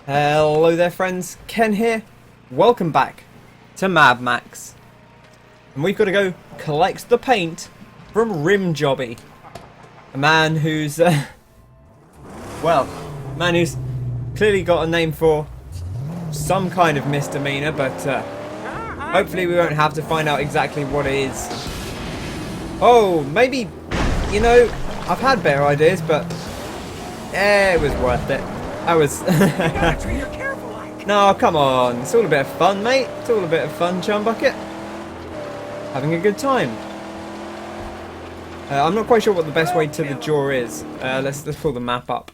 Hello there friends, Ken here. Welcome back to Mad Max. And we've got to go collect the paint from Jobbie. A man who's, well, a man who's clearly got a name for some kind of misdemeanor, but hopefully we won't have to find out exactly what it is. Oh, maybe, you know, I've had better ideas, but it was worth it. I was... No, come on. It's all a bit of fun, mate. It's all a bit of fun, Chum Bucket. Having a good time. I'm not quite sure what the best way to the jaw is. Let's pull the map up.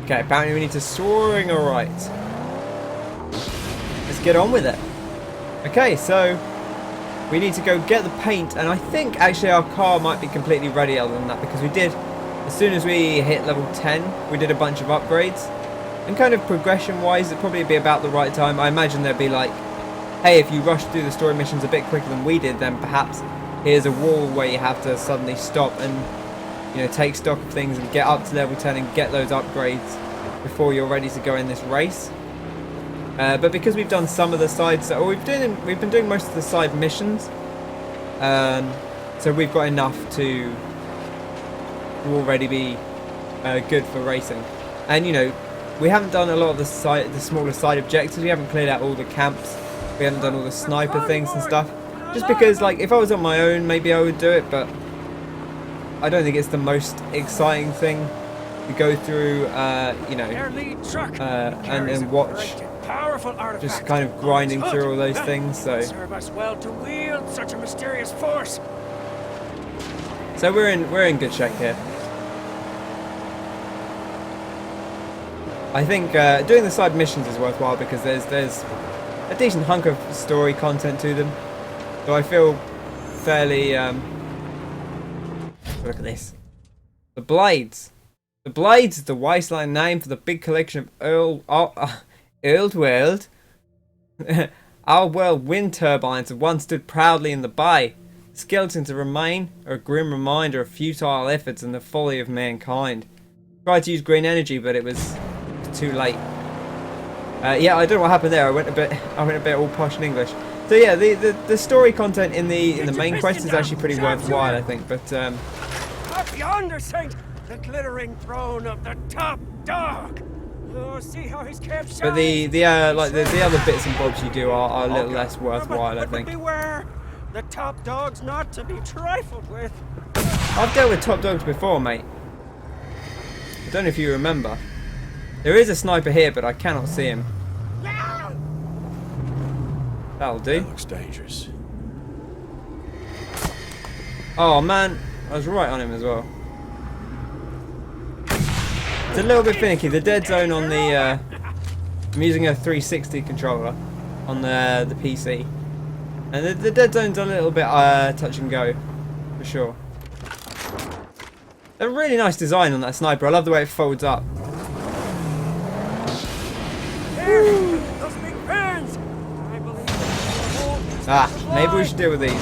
Okay, apparently we need to soaring alright. Let's get on with it. Okay, so we need to go get the paint, and I think actually our car might be completely ready other than that, because we did... As soon as we hit level 10, we did a bunch of upgrades. And kind of progression-wise, it'd probably be about the right time. I imagine there'd be like, hey, if you rush through the story missions a bit quicker than we did, then perhaps here's a wall where you have to suddenly stop and, you know, take stock of things and get up to level 10 and get those upgrades before you're ready to go in this race. But because we've done some of the sides, or we've been doing most of the side missions, so we've got enough to already be good for racing. And you know, we haven't done a lot of the smaller side objectives. We haven't cleared out all the camps. We haven't done all the sniper things and stuff. Just because, like, if I was on my own, maybe I would do it, but I don't think it's the most exciting thing to go through, you know, and watch. Just kind of grinding through all those things. So serve us well to wield such a mysterious force. So we're in good shape here. I think doing the side missions is worthwhile because there's a decent hunk of story content to them. So I feel fairly look at this. The Blades. The Blades is the wasteland name for the big collection of old world our world wind turbines that once stood proudly in the bay. Skeletons that remain are a grim reminder of futile efforts and the folly of mankind. Tried to use green energy, but it was too late. Yeah, I don't know what happened there. I went a bit all posh in English. So yeah, the story content in the main quest is actually pretty worthwhile, I think. But up yonder, Saint, the glittering throne of the top dog. Oh, see how he's kept shining. But the other bits and bobs you do are a little less worthwhile, I think. Beware. The top dog's not to be trifled with. I've dealt with top dogs before, mate. I don't know if you remember. There is a sniper here, but I cannot see him. That'll do. That looks dangerous. Oh man, I was right on him as well. It's a little bit finicky. The dead zone on the I'm using a 360 controller on the PC. And the dead zone's a little bit touch and go, for sure. A really nice design on that sniper. I love the way it folds up. There, those big fans. I believe maybe we should deal with these.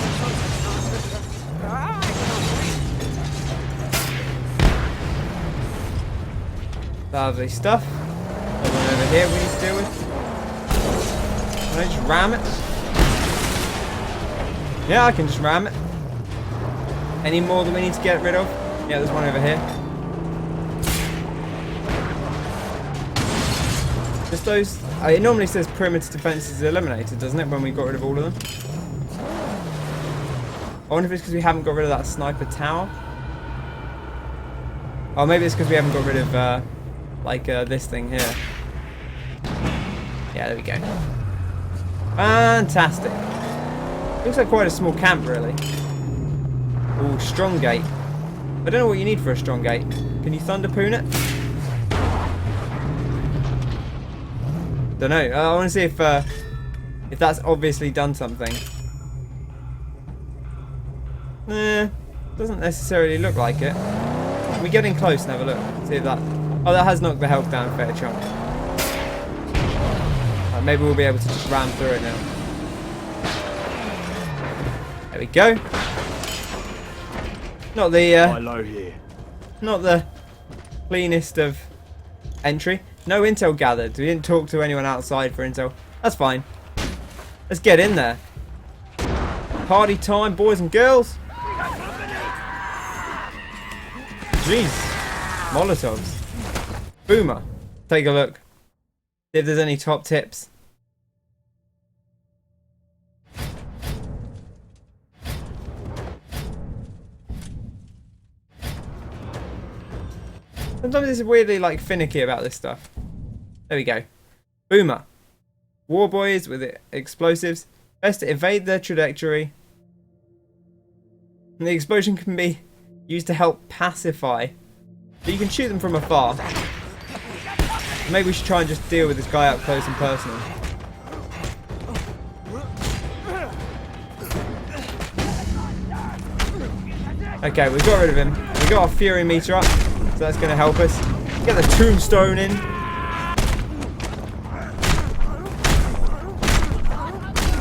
Lovely stuff. There's one over here we need to deal with. Can I just ram it? Yeah, I can just ram it. Any more that we need to get rid of? Yeah, there's one over here. Just those... it normally says perimeter defenses eliminated, doesn't it, when we got rid of all of them? I wonder if it's because we haven't got rid of that sniper tower. Oh, maybe it's because we haven't got rid of, this thing here. Yeah, there we go. Fantastic. Looks like quite a small camp, really. Ooh, strong gate. I don't know what you need for a strong gate. Can you thunderpoon it? Don't know. I want to see if that's obviously done something. Doesn't necessarily look like it. Can we get in close and have a look? See if that... Oh, that has knocked the health down a fair chunk. Right, maybe we'll be able to just ram through it now. There we go. Not the cleanest of entry. No intel gathered. We didn't talk to anyone outside for intel. That's fine. Let's get in there. Party time, boys and girls. Jeez. Molotovs. Boomer. Take a look. See if there's any top tips. Sometimes it's weirdly like finicky about this stuff. There we go. Boomer. War boys with explosives. Best to evade their trajectory. And the explosion can be used to help pacify. So you can shoot them from afar. Maybe we should try and just deal with this guy up close and personal. Okay, we've got rid of him. We got our fury meter up, so that's going to help us. Get the tombstone in.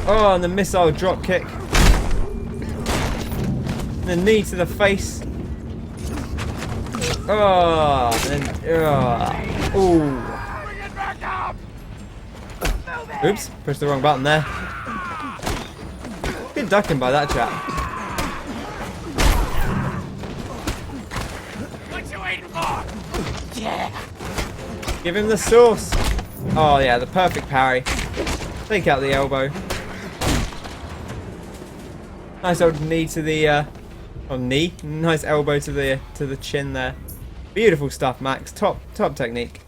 Oh, and the missile drop kick. And the knee to the face. Oh, and then, ooh. Oops, pushed the wrong button there. Good ducking by that chap. What you waiting for? Yeah. Give him the sauce. Oh yeah, the perfect parry. Take out the elbow. Nice old knee to the knee. Nice elbow to the chin there. Beautiful stuff, Max. Top technique.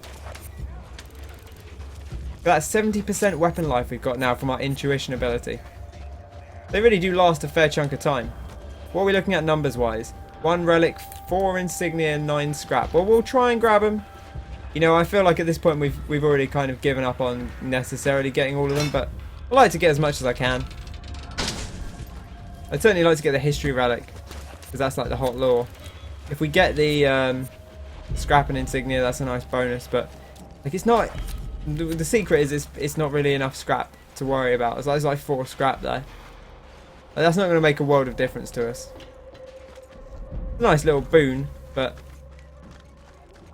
That's 70% weapon life we've got now from our intuition ability. They really do last a fair chunk of time. What are we looking at numbers wise? 1 relic, 4 insignia, 9 scrap. Well, we'll try and grab them. You know, I feel like at this point we've already kind of given up on necessarily getting all of them, but I like to get as much as I can. I'd certainly like to get the history relic, because that's like the hot lore. If we get the scrap and insignia, that's a nice bonus, but like it's not. The secret is it's not really enough scrap to worry about. It's like 4 scrap there. Like, that's not going to make a world of difference to us. It's a nice little boon, but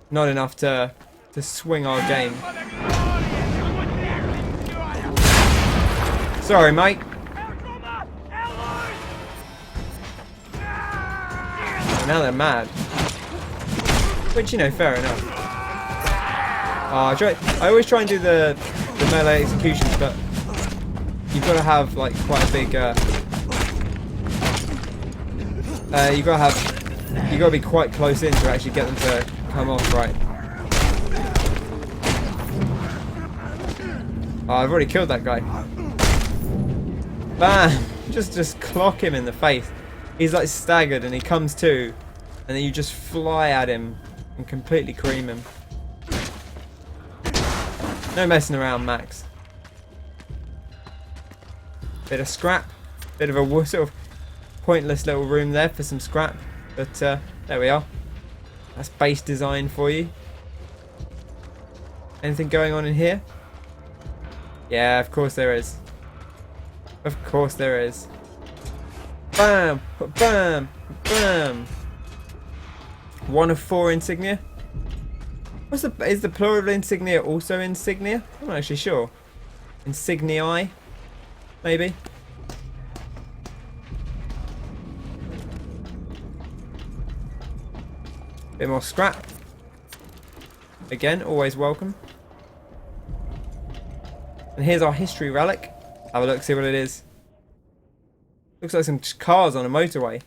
not enough to swing our game. Sorry, mate. Now they're mad. Which, you know, fair enough. I always try and do the melee executions, but you've got to have like quite a big. You've got to be quite close in to actually get them to come off right. Oh, I've already killed that guy. Bam! Just clock him in the face. He's like staggered and he comes to, and then you just fly at him and completely cream him. No messing around, Max. Bit of scrap. Bit of a sort of pointless little room there for some scrap. But there we are. That's base design for you. Anything going on in here? Yeah, of course there is. Of course there is. Bam! Bam! Bam! 1 of 4 insignia. Is the plural of insignia also insignia? I'm not actually sure. Insignii, maybe. Bit more scrap. Again, always welcome. And here's our history relic. Have a look, see what it is. Looks like some cars on a motorway.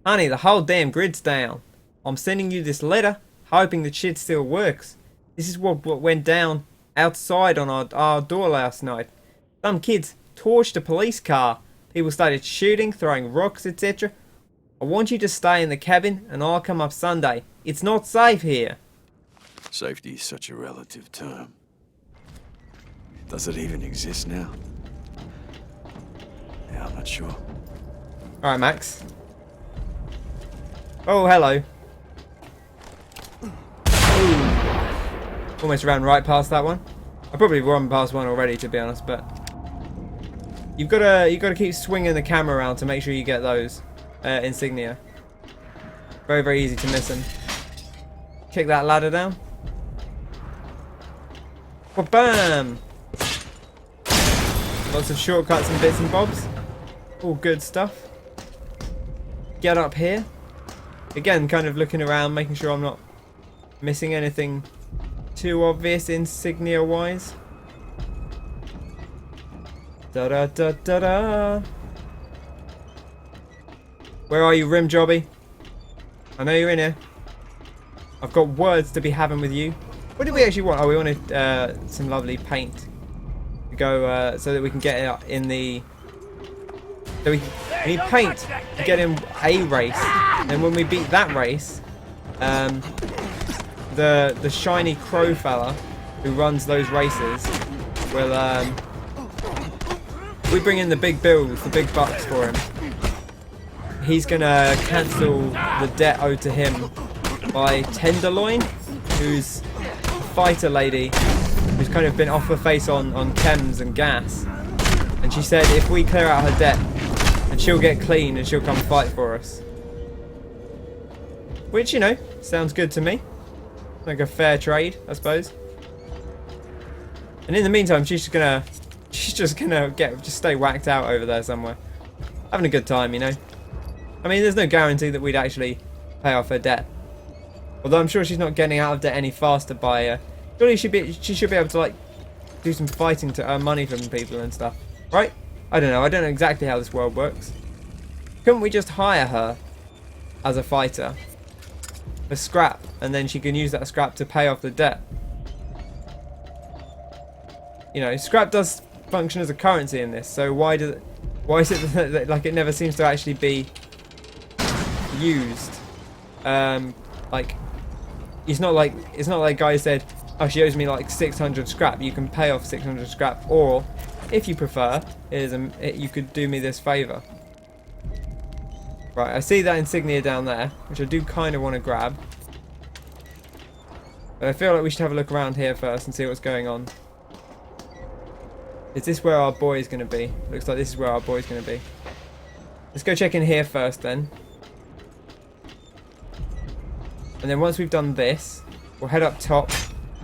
Honey, the whole damn grid's down. I'm sending you this letter, hoping the shit still works. This is what went down outside on our door last night. Some kids torched a police car. People started shooting, throwing rocks, etc. I want you to stay in the cabin and I'll come up Sunday. It's not safe here. Safety is such a relative term. Does it even exist now? Yeah, I'm not sure. Alright, Max. Oh, hello. Ooh. Almost ran right past that one. I probably run past one already, to be honest, but you've got to keep swinging the camera around to make sure you get those insignia. Very, very easy to miss them. kick that ladder down. Bam! Lots of shortcuts and bits and bobs. All good stuff. Get up here. Again, kind of looking around, making sure I'm not missing anything too obvious insignia-wise. Da-da-da-da-da. Where are you, Rim Jobbie? I know you're in here. I've got words to be having with you. What did we actually want? Oh, we wanted some lovely paint to go so that we can get it in the... So we need paint to get in a race. And when we beat that race, the shiny crow fella who runs those races will... we bring in the big bills, the big bucks for him. He's gonna cancel the debt owed to him by Tenderloin, who's a fighter lady who's kind of been off her face on chems and gas. And she said if we clear out her debt, and she'll get clean and she'll come fight for us. Which, you know, sounds good to me. Like a fair trade, I suppose. And in the meantime, she's just gonna just stay whacked out over there somewhere. Having a good time, you know. I mean, there's no guarantee that we'd actually pay off her debt. Although I'm sure she's not getting out of debt any faster by... surely she should be able to, like, do some fighting to earn money from people and stuff. Right? I don't know. I don't know exactly how this world works. Couldn't we just hire her as a fighter for scrap, and then she can use that scrap to pay off the debt? You know, scrap does function as a currency in this, so why is it that, like, it never seems to actually be used? Like, it's not like a guy said, oh, she owes me like 600 scrap, you can pay off 600 scrap, or if you prefer, you could do me this favor. Right, I see that insignia down there, which I do kind of want to grab, but I feel like we should have a look around here first and see what's going on. Is this where our boy is going to be? Looks like this is where our boy is going to be. Let's go check in here first then. And then once we've done this, we'll head up top,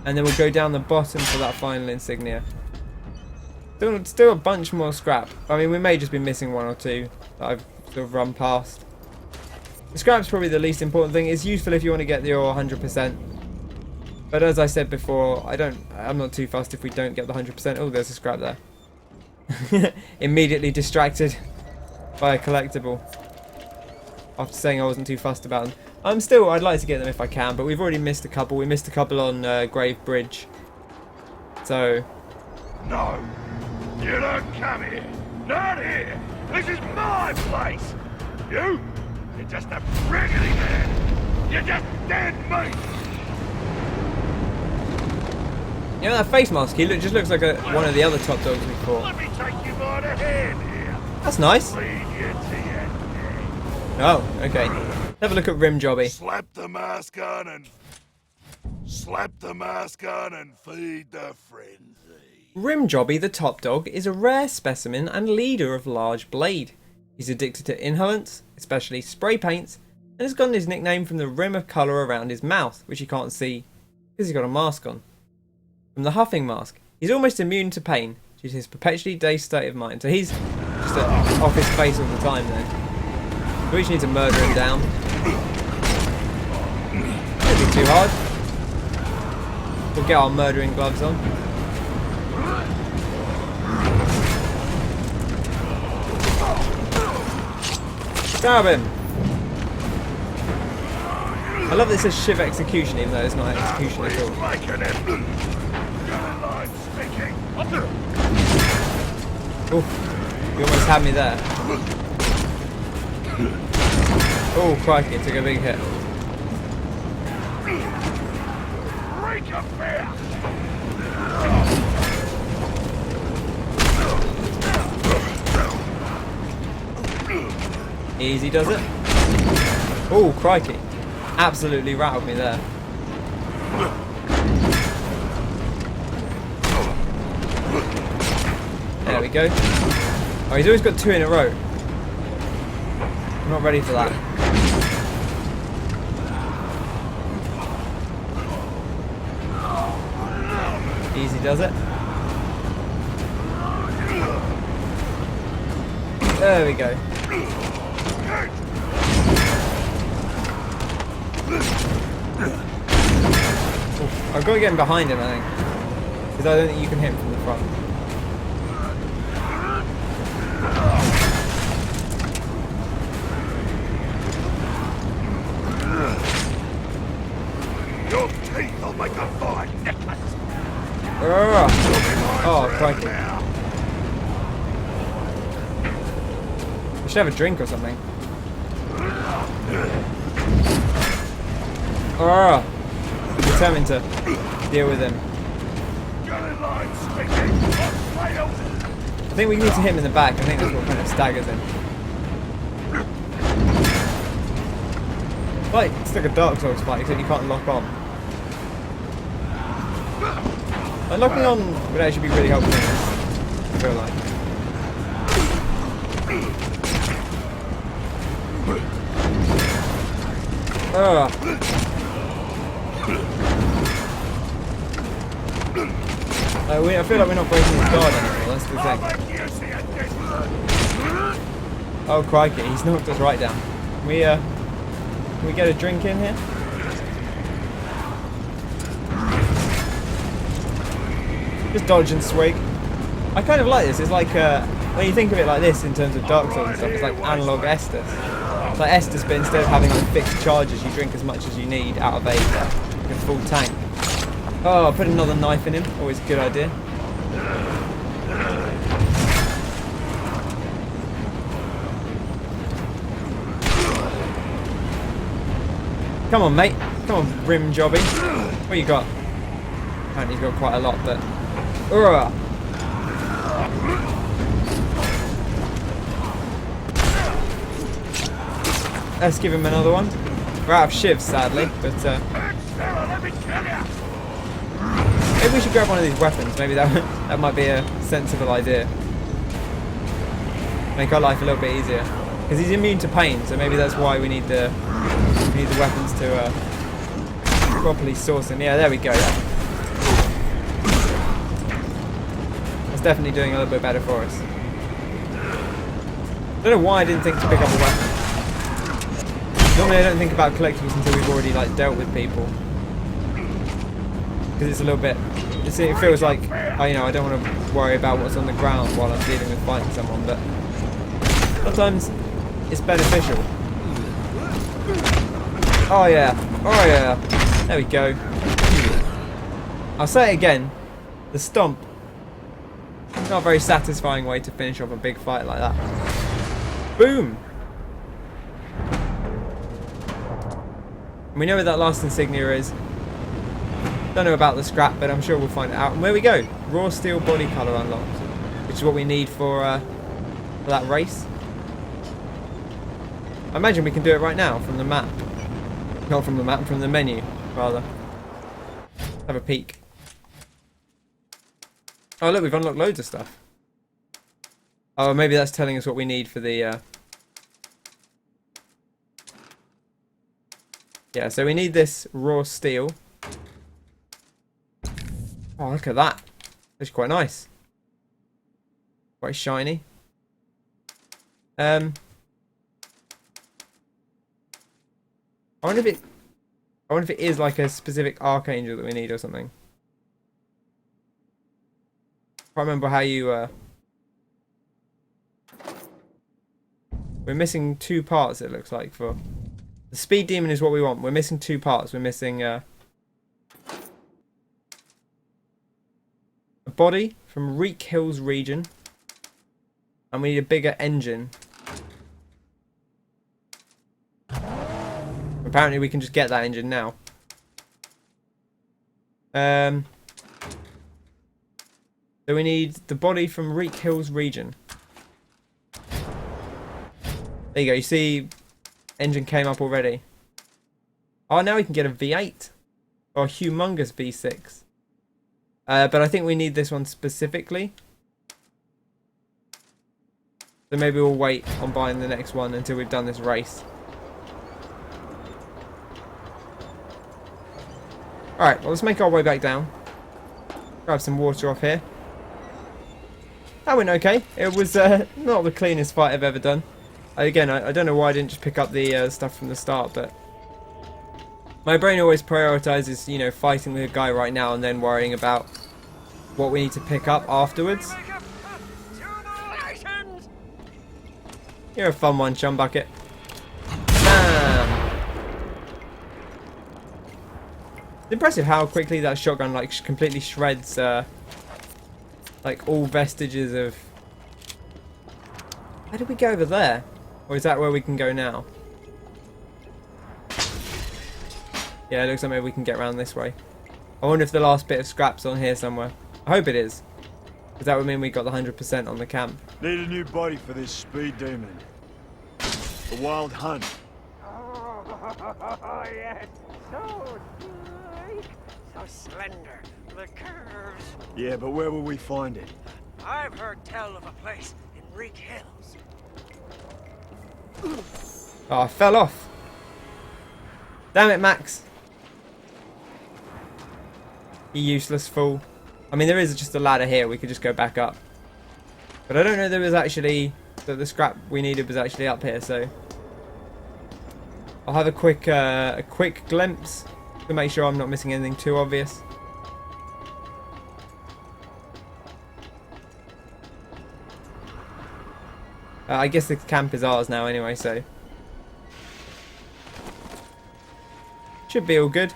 and then we'll go down the bottom for that final insignia. Still a bunch more scrap. I mean, we may just be missing one or two that I've sort of run past. The scrap's probably the least important thing. It's useful if you want to get your 100%. But as I said before, I'm not too fussed if we don't get the 100%. Oh, there's a scrap there. Immediately distracted by a collectible. After saying I wasn't too fussed about them. I'd like to get them if I can, but we've already missed a couple. We missed a couple on Grave Bridge. So... No, you don't come here. Not here. This is my place. You're just a prickly man. You're just dead meat. You know that face mask? He just looks like one of the other top dogs we fought. Let me take you by the hand here. That's nice. Lead you to your death. Oh, okay. Have a look at Rim Jobbie. Slap the mask on and feed the frenzy. Rim Jobbie, the top dog, is a rare specimen and leader of large blade. He's addicted to inhalants, especially spray paints, and has gotten his nickname from the rim of colour around his mouth, which you can't see because he's got a mask on. From the huffing mask, he's almost immune to pain due to his perpetually dazed state of mind. So he's just off his face all the time then. We just need to murder him down. Don't be too hard. We'll get our murdering gloves on. Stab him! I love that it says Shiv Execution, even though it's not execution at all. Oof, you almost had me there. Oh, crikey, took a big hit. Easy does it. Oh, crikey. Absolutely rattled me there. There we go. Oh, he's always got two in a row. I'm not ready for that. Easy does it. There we go. Oof, I've got to get him behind him, I think. Because I don't think you can hit him from the front. Your teeth will make a fine necklace. Oh, crikey. We should have a drink or something. I'm determined to deal with him. I think we need to hit him in the back. I think that's what kind of staggers him. Like, it's like a Dark Souls fight, except you can't lock on. Like, locking on would actually be really helpful in this, I feel like. I feel like we're not breaking his guard anymore, that's the thing. Oh crikey, he's knocked us right down. Can we get a drink in here? Just dodge and swig. I kind of like this. It's like, when you think of it like this in terms of Dark Souls and stuff, it's like analog Estus. It's like Estus, but instead of having like fixed charges, you drink as much as you need out of a full tank. Oh, put another knife in him. Always a good idea. Come on, mate. Come on, Rim Jobbie. What you got? Apparently he's got quite a lot, but... Let's give him another one. We're out of shivs, sadly, but... maybe we should grab one of these weapons. Maybe that might be a sensible idea. Make our life a little bit easier. Because he's immune to pain, so maybe that's why we need the weapons to properly source him. Yeah, there we go. Yeah. That's definitely doing a little bit better for us. I don't know why I didn't think to pick up a weapon. Normally I don't think about collectibles until we've already like dealt with people. Because it's a little bit... it feels like, I don't want to worry about what's on the ground while I'm dealing with fighting someone, but sometimes it's beneficial. Oh yeah, oh yeah. There we go. I'll say it again. The stomp. Not a very satisfying way to finish off a big fight like that. Boom! We know where that last insignia is. Don't know about the scrap, but I'm sure we'll find it out. And there we go. Raw steel body colour unlocked. Which is what we need for that race. I imagine we can do it right now from the map. Not from the map, from the menu, rather. Have a peek. Oh look, we've unlocked loads of stuff. Oh, maybe that's telling us what we need for the... yeah, so we need this raw steel. Oh, look at that. It's quite nice. Quite shiny. I wonder if it is like a specific Archangel that we need or something. I can't remember how you we're missing 2 parts, it looks like, for the speed demon is what we want. We're missing 2 parts. We're missing a body from Reek Hills region, and we need a bigger engine. Apparently we can just get that engine now. So we need the body from Reek Hills region. There you go, you see engine came up already. Oh, now we can get a V8 or a humongous V6. But I think we need this one specifically. So maybe we'll wait on buying the next one until we've done this race. Alright, well, let's make our way back down. Grab some water off here. That went okay. It was not the cleanest fight I've ever done. Again, I don't know why I didn't just pick up the stuff from the start, but my brain always prioritizes, you know, fighting the guy right now and then worrying about what we need to pick up afterwards. You're a fun one, Chumbucket. Bam! It's impressive how quickly that shotgun like completely shreds like all vestiges of... How did we go over there? Or is that where we can go now? Yeah, it looks like maybe we can get around this way. I wonder if the last bit of scrap's on here somewhere. I hope it is. Because that would mean we got the 100% on the camp. Need a new body for this speed demon. The wild hunt. Oh, yes. So sleek. So slender. The curves. Yeah, but where will we find it? I've heard tell of a place in Reek Hills. Oh, I fell off. Damn it, Max. You useless fool. I mean, there is just a ladder here. We could just go back up. But I don't know there was actually... that the scrap we needed was actually up here, so... I'll have a quick glimpse to make sure I'm not missing anything too obvious. I guess the camp is ours now anyway, so... should be all good.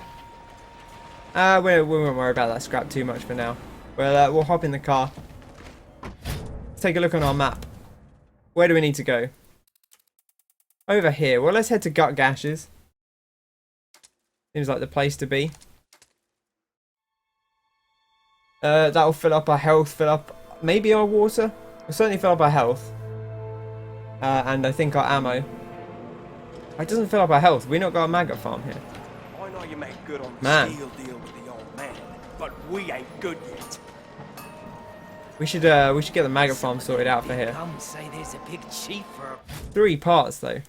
We won't worry about that scrap too much for now. We'll hop in the car. Let's take a look on our map. Where do we need to go? Over here. Well, let's head to Gut Gashes. Seems like the place to be. That'll fill up our health, fill up maybe our water. We'll certainly fill up our health. And I think our ammo. It doesn't fill up our health. We've not got a maggot farm here. I know you make good on the Man. steel deal with the old man, but we ain't good yet. We should get the maggot farm sorted out for here. Come say there's a big chief for 3 parts though.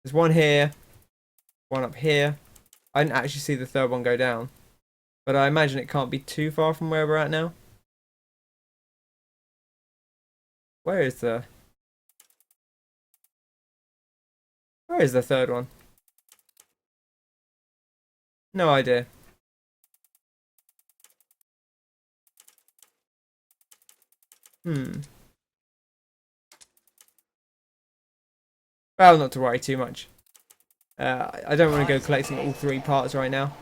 There's one here, one up here. I didn't actually see the third one go down, but I imagine it can't be too far from where we're at now. Where is the third one? No idea. Well, not to worry too much. I don't want to go collecting all 3 parts right now.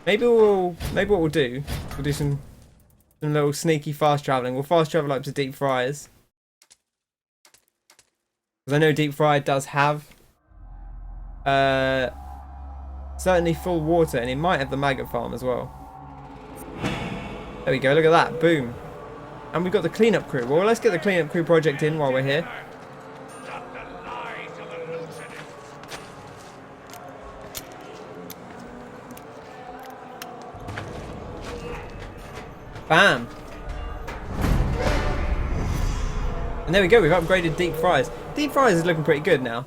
Maybe what we'll do some little sneaky fast traveling. We'll fast travel up to Deep Friah's. Because I know Deep Friah does have certainly full water, and it might have the maggot farm as well. There we go, look at that, boom. And we've got the cleanup crew. Well, let's get the cleanup crew project in while we're here. Bam! And there we go, we've upgraded Deep Friah's. Deep Friah's is looking pretty good now.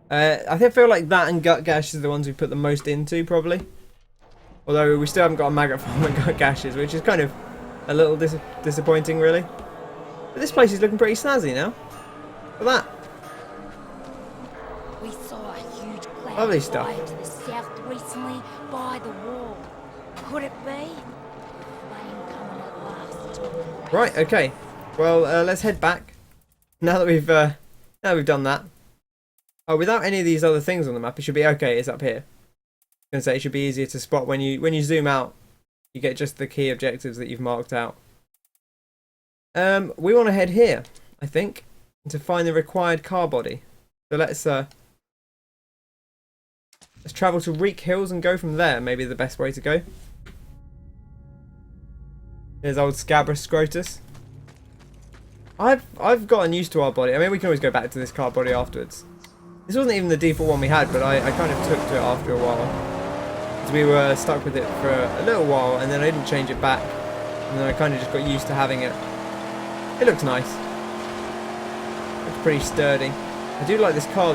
I feel like that and Gut Gashes are the ones we put the most into, probably. Although we still haven't got a maggot farm and Gut Gashes, which is kind of a little disappointing, really. But this place is looking pretty snazzy now. Look at that. We saw a huge cloud Lovely stuff. fly to the south recently by the wall. Could it be? Flame coming at last. Right, okay. Well, let's head back. Now that we've done that. Oh, without any of these other things on the map, it should be okay. It's up here. I was gonna say it should be easier to spot when you zoom out. You get just the key objectives that you've marked out. We want to head here, I think, to find the required car body. So let's travel to Reek Hills and go from there. Maybe the best way to go. There's old Scabrous Scrotus. I've gotten used to our body. I mean, we can always go back to this car body afterwards. This wasn't even the default one we had, but I kind of took to it after a while. Because we were stuck with it for a little while, and then I didn't change it back. And then I kind of just got used to having it. It looks nice. It's pretty sturdy. I do like this colour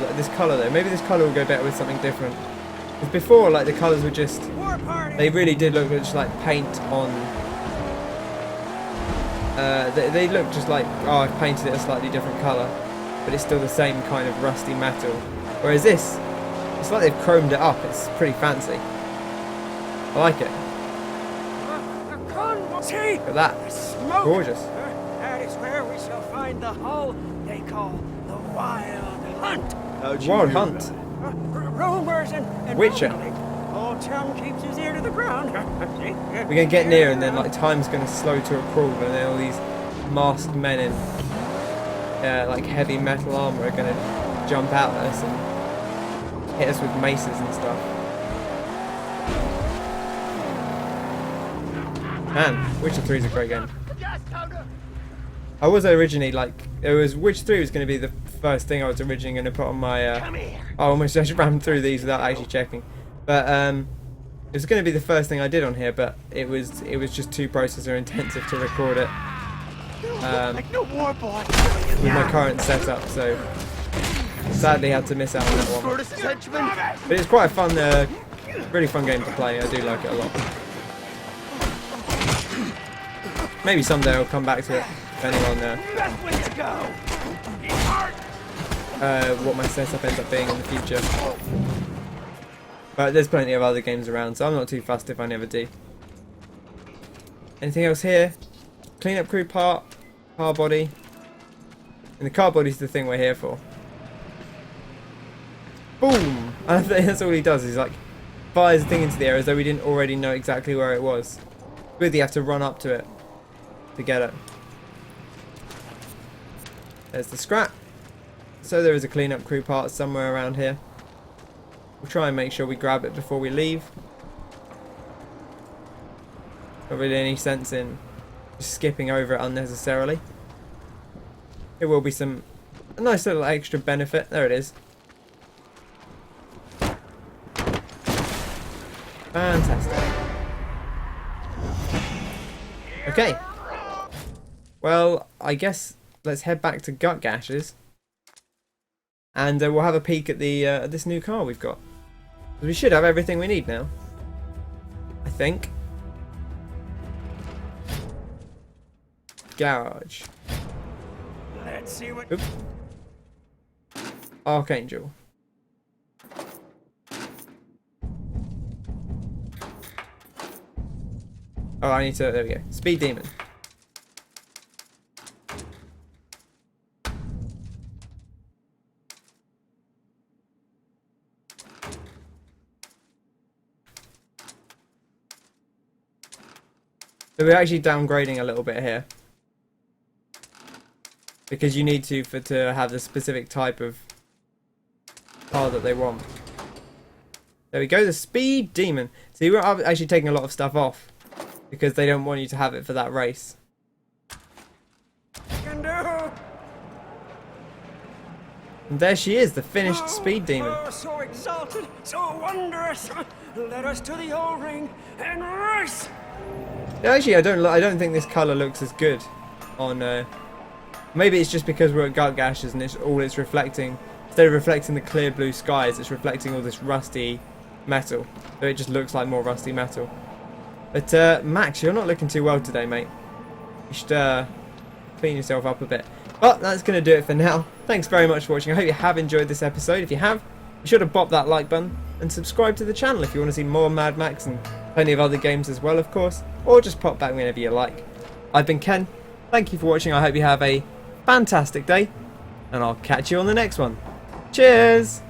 though. Maybe this colour will go better with something different. Because before, like, the colours were just... War party. They really did look just like paint on... they look just like, oh, I've painted it a slightly different colour. But it's still the same kind of rusty metal. Whereas this, it's like they've chromed it up. It's pretty fancy. I like it. See? Look at that. The smoke. Gorgeous. That is where we shall find the hull they call the Wild Hunt. How'd you Wild hear Hunt. about it? Rumors and Witcher. rumbling. Old chum keeps his ear to the ground. See? We're going to get near and then like time's going to slow to a crawl and then all these masked men in like heavy metal armour are going to jump out at us and hit us with maces and stuff. Man, Witcher 3 is a great game. I was originally like, Witcher 3 was going to be the first thing I was originally going to put on my, I almost just ran through these without actually checking. But it was going to be the first thing I did on here, but it was just too processor intensive to record it with my current setup, so sadly had to miss out on that one. But it's quite a fun, really fun game to play. I do like it a lot. Maybe someday I'll come back to it, depending on what my setup ends up being in the future. But there's plenty of other games around, so I'm not too fussed if I never do. Anything else here? Cleanup crew part, car body. And the car body's the thing we're here for. Boom! I think that's all he does, he's like, fires the thing into the air as though we didn't already know exactly where it was. Really, you have to run up to it to get it. There's the scrap. So there is a cleanup crew part somewhere around here. We'll try and make sure we grab it before we leave. Not really any sense in just skipping over it unnecessarily. It will be a nice little extra benefit. There it is. Fantastic. Okay. Well, I guess let's head back to Gut Gashes. And we'll have a peek at the this new car we've got. We should have everything we need now, I think. Garage. Let's see what. Oops. Archangel. Oh, I need to. There we go. Speed Demon. So we're actually downgrading a little bit here, because you need to have the specific type of car that they want. There we go, the Speed Demon. See, we're actually taking a lot of stuff off because they don't want you to have it for that race. Can do. And there she is, the finished Speed Demon. Oh, so exalted, so wondrous. Let us to the old ring and race. Actually, I don't think this colour looks as good on. Maybe it's just because we're at Gut Gashes and it's reflecting. Instead of reflecting the clear blue skies, it's reflecting all this rusty metal. So it just looks like more rusty metal. But Max, you're not looking too well today, mate. You should clean yourself up a bit. But that's going to do it for now. Thanks very much for watching. I hope you have enjoyed this episode. If you have, be sure to bop that like button and subscribe to the channel if you want to see more Mad Max and plenty of other games as well, of course. Or just pop back whenever you like. I've been Ken. Thank you for watching. I hope you have a fantastic day. And I'll catch you on the next one. Cheers!